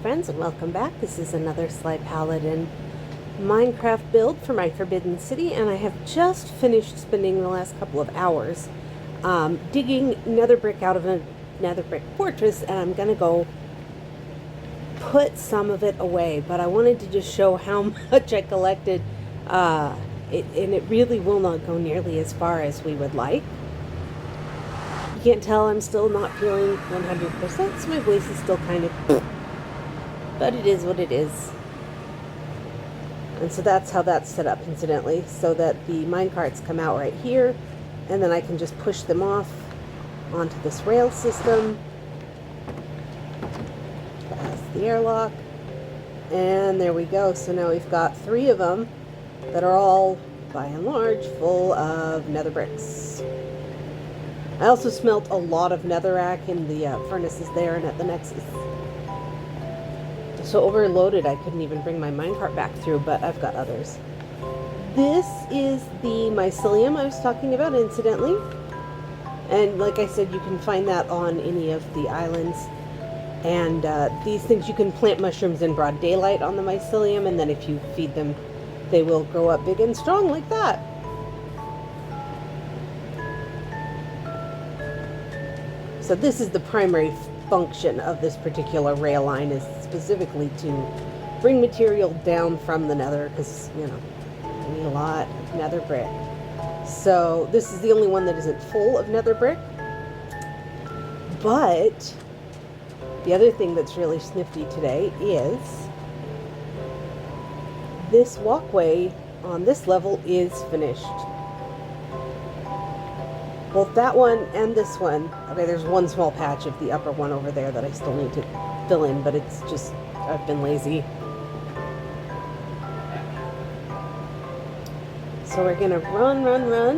Friends, and welcome back. This is another Sly Paladin Minecraft build for my Forbidden City, and I have just finished spending the last couple of hours digging nether brick out of a nether brick fortress, and I'm gonna go put some of it away, but I wanted to just show how much I collected, and it really will not go nearly as far as we would like. You can't tell I'm still not feeling 100%, so my voice is still kind of... But it is what it is. And so that's how that's set up, incidentally, so that the minecarts come out right here, and then I can just push them off onto this rail system, past the airlock, and there we go. So now we've got 3 of them that are all, by and large, full of nether bricks. I also smelt a lot of netherrack in the furnaces there and at the nexus. So overloaded I couldn't even bring my minecart back through, but I've got others. This is the mycelium I was talking about, incidentally. And like I said, you can find that on any of the islands. And these things, you can plant mushrooms in broad daylight on the mycelium, and then if you feed them, they will grow up big and strong like that. So this is the primary function of this particular rail line, is specifically to bring material down from the nether, because, you know, we need a lot of nether brick. So this is the only one that isn't full of nether brick. But the other thing that's really snifty today is this walkway on this level is finished. Both that one and this one. Okay, there's one small patch of the upper one over there that I still need to fill in, but it's just, I've been lazy. So we're gonna run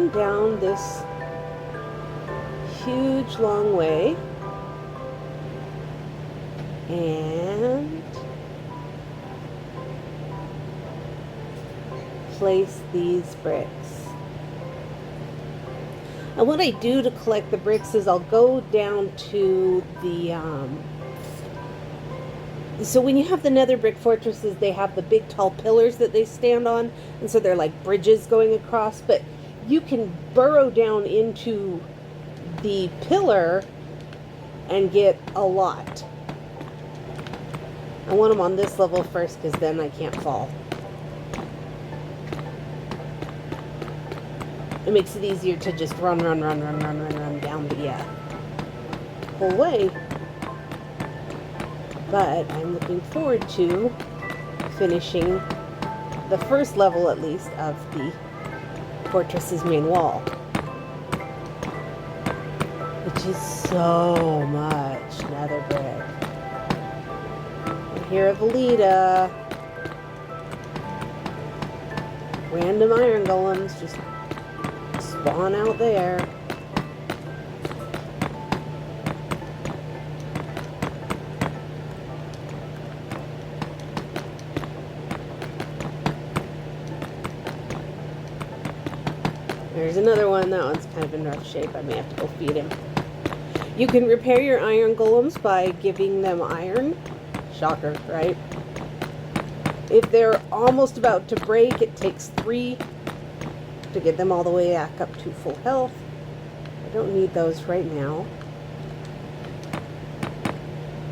down this huge long way and place these bricks. And what I do to collect the bricks is I'll go down to the, so when you have the nether brick fortresses, they have the big tall pillars that they stand on, and so they're like bridges going across, but you can burrow down into the pillar and get a lot. I want them on this level first, because then I can't fall. It makes it easier to just run down the whole way. But I'm looking forward to finishing the first level, at least, of the fortress's main wall, which is so much nether brick. I hear a Velita. Random iron golems just spawn out there. There's another one. That one's kind of in rough shape. I may have to go feed him. You can repair your iron golems by giving them iron. Shocker, right? If they're almost about to break, it takes 3 to get them all the way back up to full health. I don't need those right now.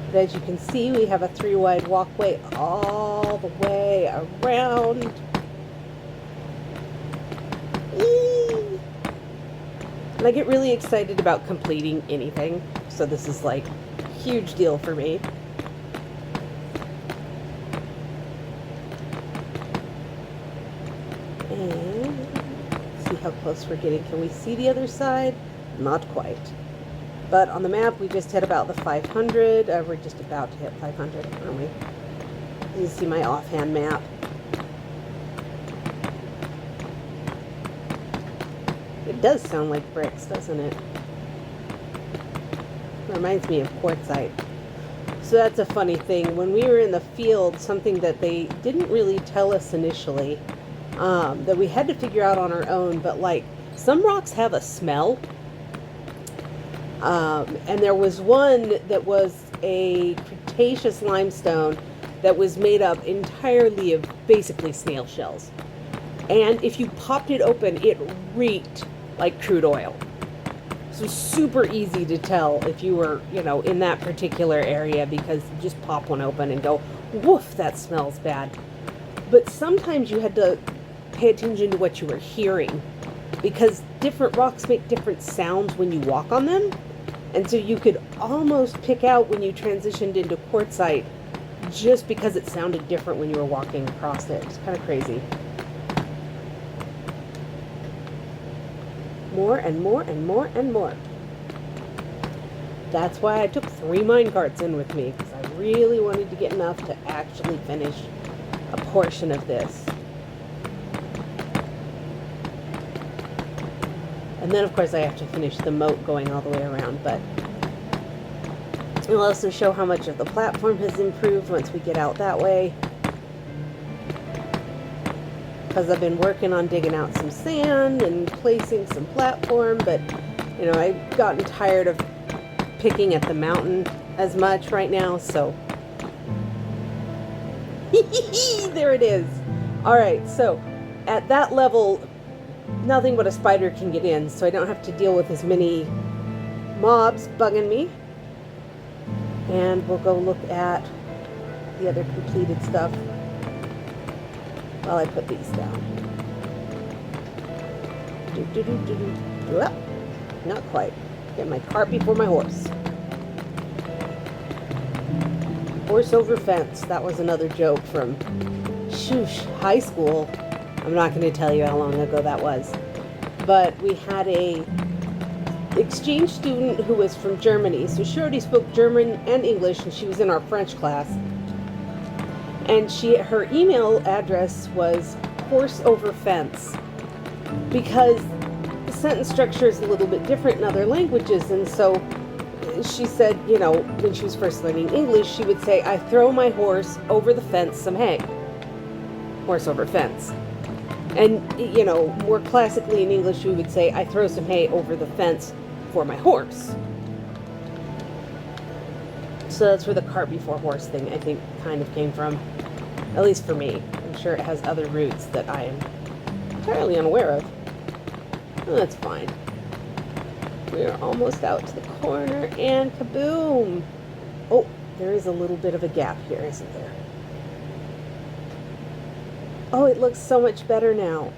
But as you can see, we have a 3-wide walkway all the way around. Eee! And I get really excited about completing anything, so this is like a huge deal for me. And see how close we're getting. Can we see the other side? Not quite. But on the map, we just hit about the 500. We're just about to hit 500, aren't we? You see my offhand map. It does sound like bricks, doesn't it? It reminds me of quartzite. So that's a funny thing. When we were in the field, something that they didn't really tell us initially, that we had to figure out on our own, but like some rocks have a smell. And there was one that was a Cretaceous limestone that was made up entirely of basically snail shells. And if you popped it open, it reeked like crude oil. So super easy to tell if you were, in that particular area, because you just pop one open and go, woof, that smells bad. But sometimes you had to pay attention to what you were hearing, because different rocks make different sounds when you walk on them. And so you could almost pick out when you transitioned into quartzite just because it sounded different when you were walking across it. It's kind of crazy. More and more and more and more. That's why I took 3 minecarts in with me, because I really wanted to get enough to actually finish a portion of this. And then, of course, I have to finish the moat going all the way around, but it'll also show how much of the platform has improved once we get out that way. Because I've been working on digging out some sand and placing some platform, but, I've gotten tired of picking at the mountain as much right now, so. There it is. Alright, so at that level, nothing but a spider can get in, so I don't have to deal with as many mobs bugging me. And we'll go look at the other completed stuff while I put these down. Not quite. Get my cart before my horse. Horse over fence. That was another joke from high school. I'm not going to tell you how long ago that was. But we had a exchange student who was from Germany. So she already spoke German and English, and she was in our French class. And her email address was horse over fence, because the sentence structure is a little bit different in other languages. And so she said, when she was first learning English, she would say, I throw my horse over the fence some hay. Horse over fence. And, more classically in English, we would say, I throw some hay over the fence for my horse. So that's where the cart before horse thing, I think, kind of came from. At least for me. I'm sure it has other roots that I am entirely unaware of. Oh, that's fine. We're almost out to the corner, and kaboom! Oh, there is a little bit of a gap here, isn't there? Oh, it looks so much better now.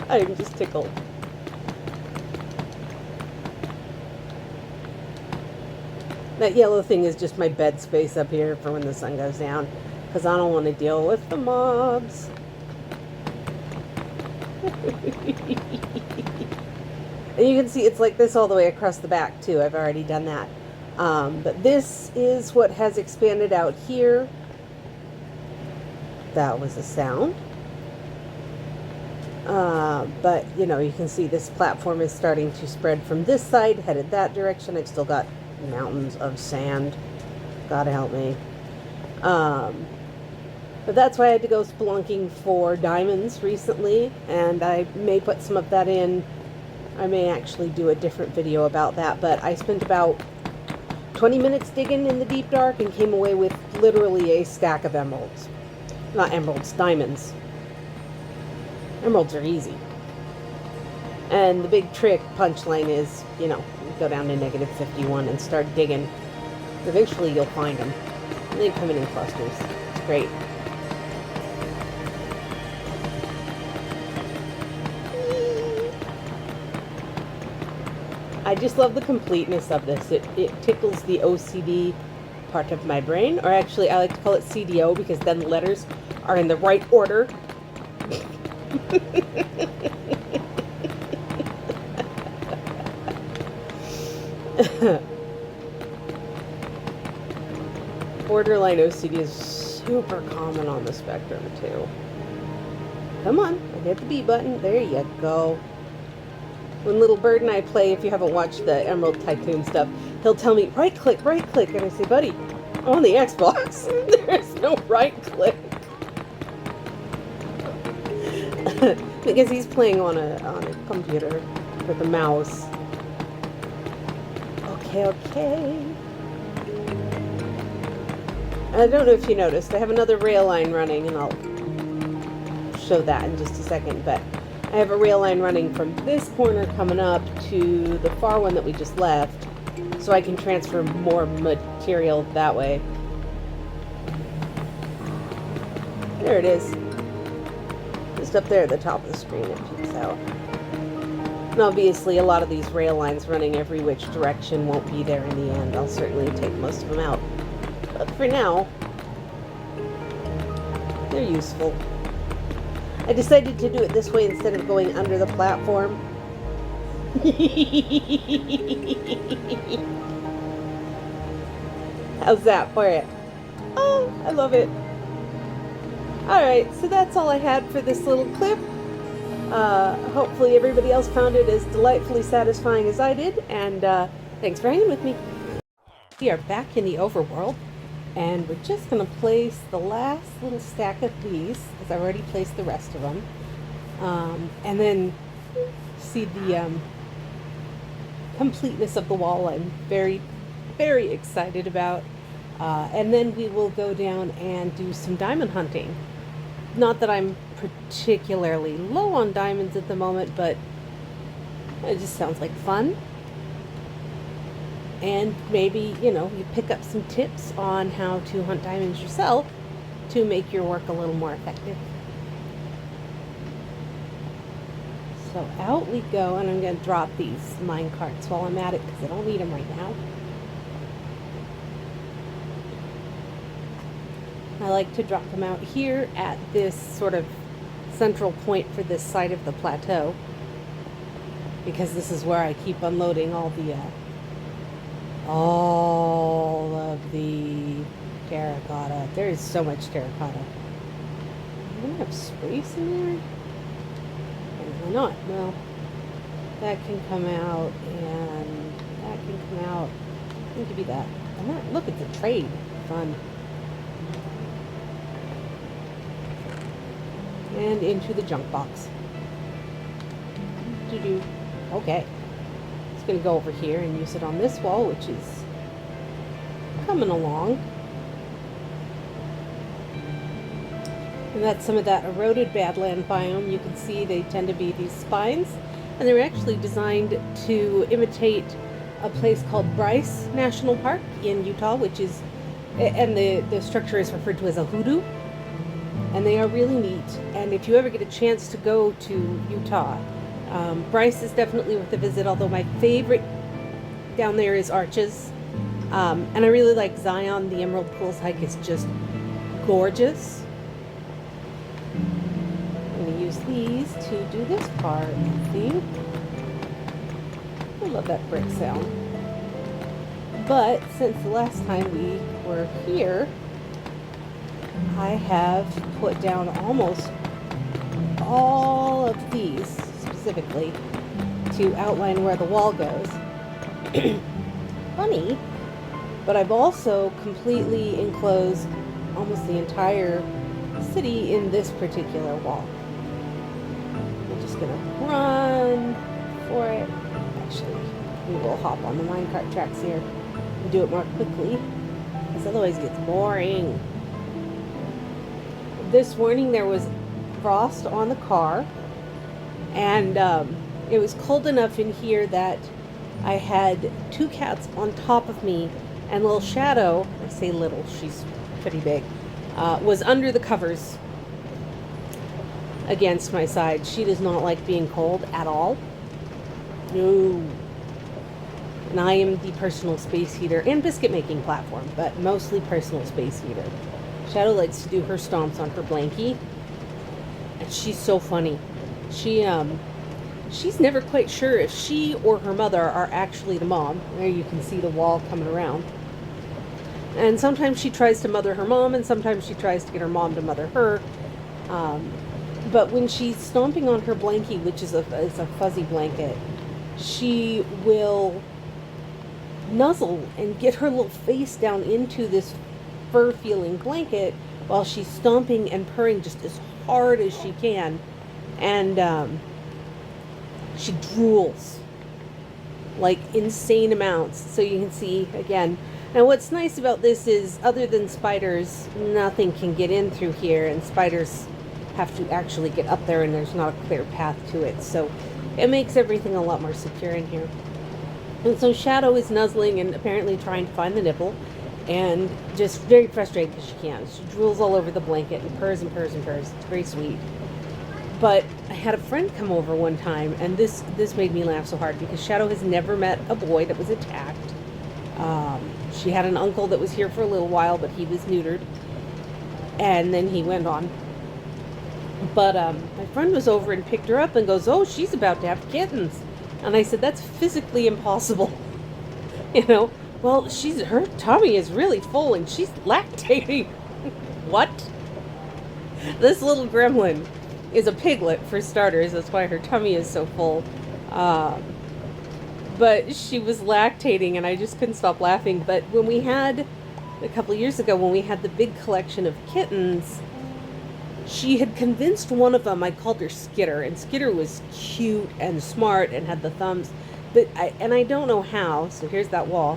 I'm just tickled. That yellow thing is just my bed space up here for when the sun goes down, because I don't want to deal with the mobs. And you can see it's like this all the way across the back too. I've already done that. But this is what has expanded out here. That was a sound. But, you can see this platform is starting to spread from this side, headed that direction. I've still got mountains of sand. God help me. But that's why I had to go spelunking for diamonds recently, and I may put some of that in. I may actually do a different video about that, but I spent about 20 minutes digging in the deep dark and came away with literally a stack of emeralds. Not emeralds, diamonds. Emeralds are easy. And the big trick, punchline is, go down to negative 51 and start digging. Eventually you'll find them. And they come in clusters. It's great. I just love the completeness of this. It tickles the OCD part of my brain. Or actually, I like to call it CDO, because then the letters are in the right order. Borderline OCD is super common on the spectrum too. Come on, I hit the B button. There you go. When Little Bird and I play, if you haven't watched the Emerald Tycoon stuff, he'll tell me, right click, and I say, buddy, I'm on the Xbox. There's no right click. because he's playing on a computer with a mouse. Okay. I don't know if you noticed, I have another rail line running, and I'll show that in just a second, but I have a rail line running from this corner coming up to the far one that we just left, so I can transfer more material that way. There it is. Just up there at the top of the screen, it peeks out. And obviously a lot of these rail lines running every which direction won't be there in the end. I'll certainly take most of them out. But for now, they're useful. I decided to do it this way instead of going under the platform. How's that for it? Oh, I love it. Alright, so that's all I had for this little clip. Hopefully everybody else found it as delightfully satisfying as I did, and thanks for hanging with me. We are back in the overworld, and we're just going to place the last little stack of these, because I've already placed the rest of them, and then see the completeness of the wall I'm very, very excited about. And then we will go down and do some diamond hunting. Not that I'm particularly low on diamonds at the moment, but it just sounds like fun. And maybe, you know, you pick up some tips on how to hunt diamonds yourself to make your work a little more effective. So out we go, and I'm going to drop these mine carts while I'm at it because I don't need them right now. I like to drop them out here at this sort of central point for this side of the plateau, because this is where I keep unloading all of the terracotta. There is so much terracotta. I'm gonna have space in there? Why not? Well, that can come out, and that can come out. I'll give you that. And that, look, it's a trade. Fun. And into the junk box. Okay. It's going to go over here and use it on this wall, which is coming along. And that's some of that eroded badland biome. You can see they tend to be these spines. And they're actually designed to imitate a place called Bryce National Park in Utah, which is, and the structure is referred to as a hoodoo. And they are really neat. And if you ever get a chance to go to Utah, Bryce is definitely worth a visit, although my favorite down there is Arches. And I really like Zion. The Emerald Pools hike is just gorgeous. I'm going to use these to do this part, I think. I love that brick sound. But since the last time we were here, I have put down almost all of these specifically to outline where the wall goes. Funny, but I've also completely enclosed almost the entire city in this particular wall. I'm just going to run for it. Actually, we will hop on the minecart tracks here and do it more quickly, because otherwise it gets boring. This morning there was frost on the car, and it was cold enough in here that I had two cats on top of me, and little Shadow, I say little, she's pretty big, was under the covers against my side. She does not like being cold at all. No. And I am the personal space heater and biscuit making platform, but mostly personal space heater. Shadow likes to do her stomps on her blankie, and she's so funny. She's never quite sure if she or her mother are actually the mom. There you can see the wall coming around. And sometimes she tries to mother her mom, and sometimes she tries to get her mom to mother her. But when she's stomping on her blankie, which is a fuzzy blanket, she will nuzzle and get her little face down into this fur-feeling blanket while she's stomping and purring just as hard as she can. And she drools like insane amounts. So you can see again. And what's nice about this is, other than spiders, nothing can get in through here, and spiders have to actually get up there, and there's not a clear path to it. So it makes everything a lot more secure in here. And so Shadow is nuzzling and apparently trying to find the nipple, and just very frustrated because she can't. She drools all over the blanket and purrs and purrs and purrs. It's very sweet. But I had a friend come over one time, and this made me laugh so hard, because Shadow has never met a boy that was attacked. She had an uncle that was here for a little while, but he was neutered, and then he went on. But my friend was over and picked her up and goes, "Oh, she's about to have kittens." And I said, "That's physically impossible." You know, well, her tummy is really full and she's lactating. What? This little gremlin is a piglet, for starters. That's why her tummy is so full. But she was lactating, and I just couldn't stop laughing. But when we had, a couple of years ago, when we had the big collection of kittens, she had convinced one of them, I called her Skitter, and Skitter was cute and smart and had the thumbs, and I don't know how, so here's that wall.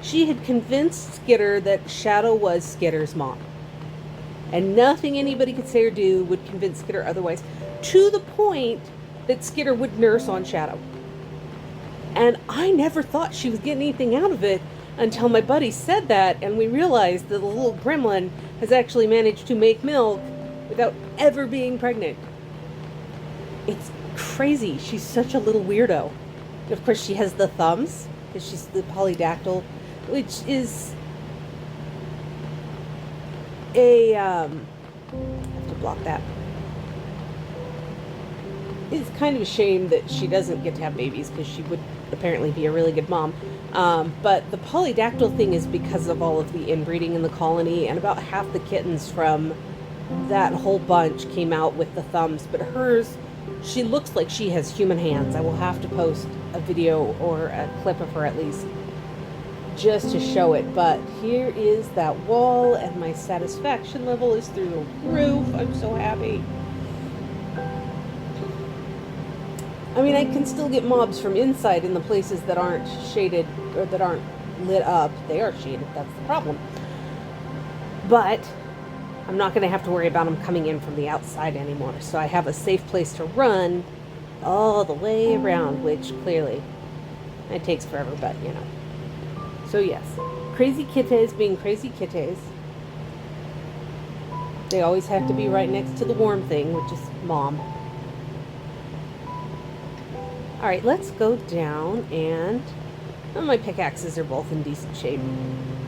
She had convinced Skitter that Shadow was Skitter's mom. And nothing anybody could say or do would convince Skitter otherwise, to the point that Skitter would nurse on Shadow. And I never thought she was getting anything out of it until my buddy said that, and we realized that the little gremlin has actually managed to make milk without ever being pregnant. It's crazy. She's such a little weirdo. Of course, she has the thumbs, because she's the polydactyl, which is I have to block that. It's kind of a shame that she doesn't get to have babies, because she would apparently be a really good mom. But the polydactyl thing is because of all of the inbreeding in the colony, and about half the kittens from that whole bunch came out with the thumbs. But hers, she looks like she has human hands. I will have to post a video or a clip of her at least, just to show it. But here is that wall, and my satisfaction level is through the roof. I'm so happy. I mean, I can still get mobs from inside in the places that aren't shaded or that aren't lit up. They are shaded, that's the problem. But I'm not going to have to worry about them coming in from the outside anymore. So I have a safe place to run all the way around, which clearly it takes forever, but you know. So yes, crazy kittes being crazy kittes. They always have to be right next to the warm thing, which is mom. Alright, let's go down, and my pickaxes are both in decent shape.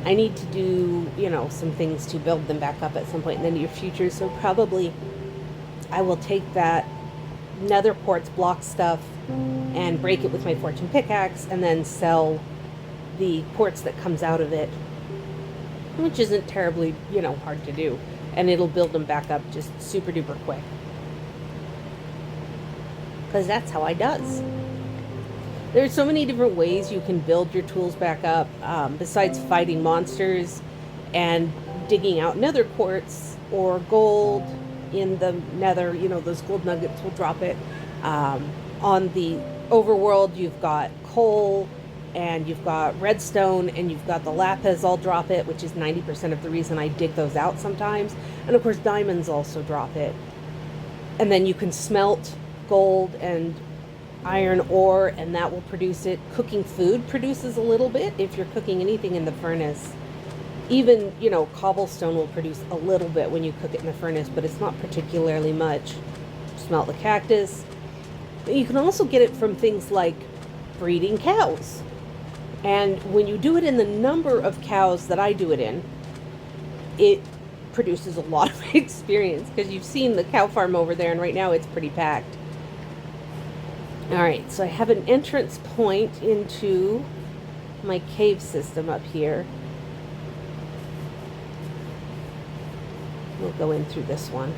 I need to do, you know, some things to build them back up at some point in the near future, so probably I will take that nether quartz block stuff and break it with my fortune pickaxe, and then sell the quartz that comes out of it, which isn't terribly, you know, hard to do, and it'll build them back up just super duper quick. Because that's how I does. There's so many different ways you can build your tools back up, besides fighting monsters and digging out nether quartz or gold in the nether. You know, those gold nuggets will drop it. On the overworld, you've got coal, and you've got redstone, and you've got the lapis all drop it, which is 90% of the reason I dig those out sometimes. And of course, diamonds also drop it. And then you can smelt gold and iron ore, and that will produce it. Cooking food produces a little bit if you're cooking anything in the furnace. Even, you know, cobblestone will produce a little bit when you cook it in the furnace, but it's not particularly much. Smelt the cactus. But you can also get it from things like breeding cows. And when you do it in the number of cows that I do it in, it produces a lot of experience, because you've seen the cow farm over there, and right now it's pretty packed. Alright, so I have an entrance point into my cave system up here. We'll go in through this one.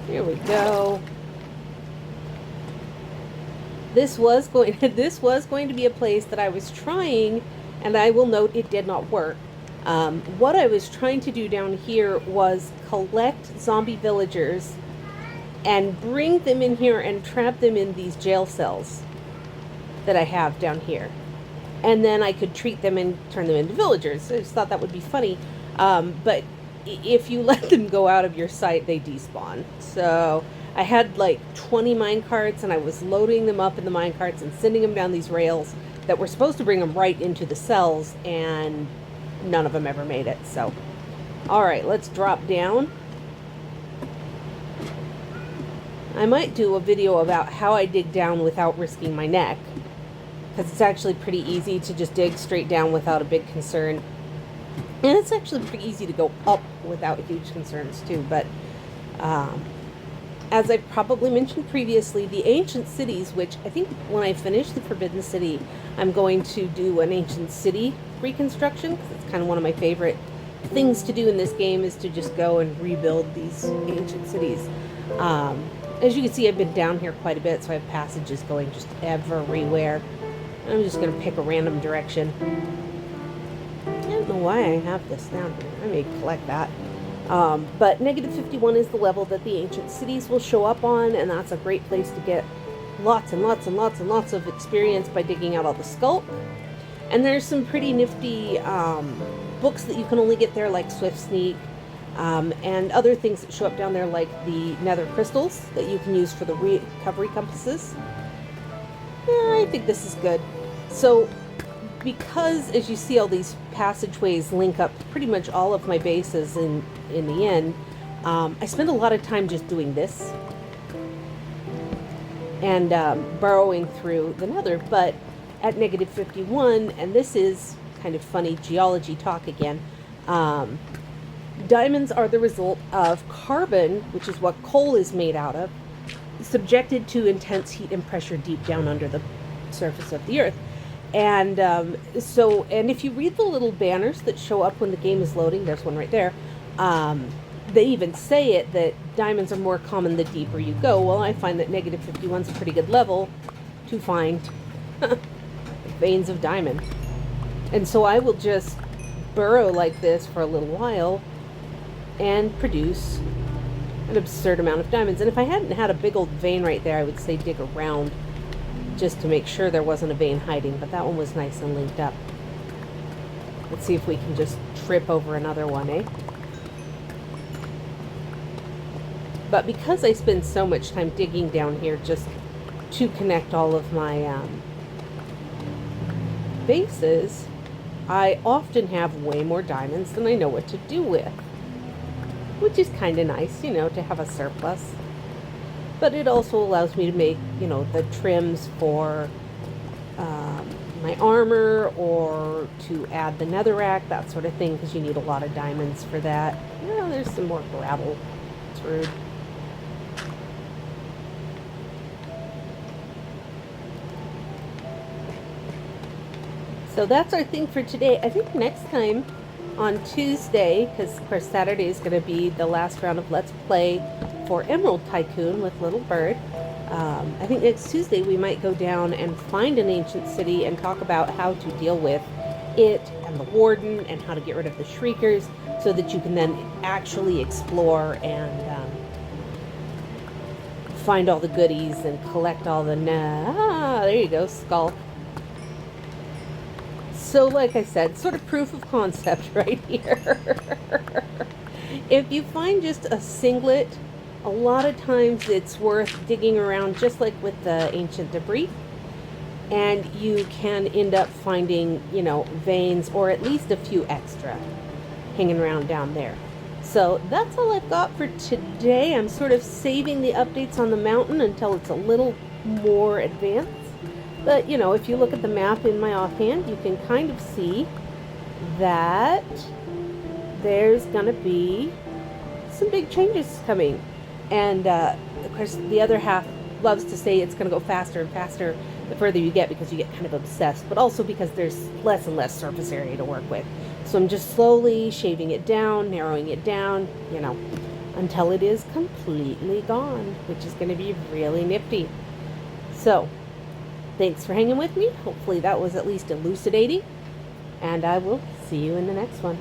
Here we go. This was going to be a place that I was trying, and I will note it did not work. What I was trying to do down here was collect zombie villagers and bring them in here and trap them in these jail cells that I have down here. And then I could treat them and turn them into villagers. I just thought that would be funny. But if you let them go out of your sight, they despawn. So I had like 20 minecarts, and I was loading them up in the minecarts and sending them down these rails that were supposed to bring them right into the cells, and none of them ever made it. So, all right, let's drop down. I might do a video about how I dig down without risking my neck, because it's actually pretty easy to just dig straight down without a big concern. And it's actually pretty easy to go up without huge concerns too. But as I probably mentioned previously, the ancient cities, which I think when I finish the Forbidden City, I'm going to do an ancient city reconstruction, because it's kind of one of my favorite things to do in this game, is to just go and rebuild these ancient cities. As you can see, I've been down here quite a bit, so I have passages going just everywhere. I'm just going to pick a random direction. I don't know why I have this down here. I may collect that. But negative 51 is the level that the ancient cities will show up on, and that's a great place to get lots and lots and lots and lots of experience by digging out all the sculk. And there's some pretty nifty books that you can only get there, like Swift Sneak, and other things that show up down there, like the nether crystals that you can use for the recovery compasses. I think this is good. So, because as you see, all these passageways link up pretty much all of my bases in the end, I spend a lot of time just doing this and burrowing through the nether. But at negative 51, and this is kind of funny geology talk again, diamonds are the result of carbon, which is what coal is made out of, subjected to intense heat and pressure deep down under the surface of the earth. And and if you read the little banners that show up when the game is loading, there's one right there, they even say it, that diamonds are more common the deeper you go. Well, I find that negative 51 is a pretty good level to find veins of diamond. And so I will just burrow like this for a little while and produce an absurd amount of diamonds. And if I hadn't had a big old vein right there, I would say dig around just to make sure there wasn't a vein hiding, but that one was nice and linked up. Let's see if we can just trip over another one, eh? But because I spend so much time digging down here just to connect all of my bases, I often have way more diamonds than I know what to do with, which is kind of nice, you know, to have a surplus. But it also allows me to make, you know, the trims for my armor, or to add the netherrack, that sort of thing, because you need a lot of diamonds for that. Yeah, there's some more gravel. It's rude. So that's our thing for today. I think next time on Tuesday, because of course Saturday is going to be the last round of Let's Play for Emerald Tycoon with Little Bird. I think next Tuesday we might go down and find an ancient city and talk about how to deal with it and the warden, and how to get rid of the shriekers, so that you can then actually explore and find all the goodies and collect all the there you go, skulk. So like I said, sort of proof of concept right here. If you find just a singlet, a lot of times it's worth digging around, just like with the ancient debris, and you can end up finding, you know, veins, or at least a few extra hanging around down there. So that's all I've got for today. I'm sort of saving the updates on the mountain until it's a little more advanced. But, you know, if you look at the map in my offhand, you can kind of see that there's going to be some big changes coming. And, of course, the other half loves to say it's going to go faster and faster the further you get, because you get kind of obsessed, but also because there's less and less surface area to work with. So I'm just slowly shaving it down, narrowing it down, you know, until it is completely gone, which is going to be really nifty. So, thanks for hanging with me. Hopefully that was at least elucidating, and I will see you in the next one.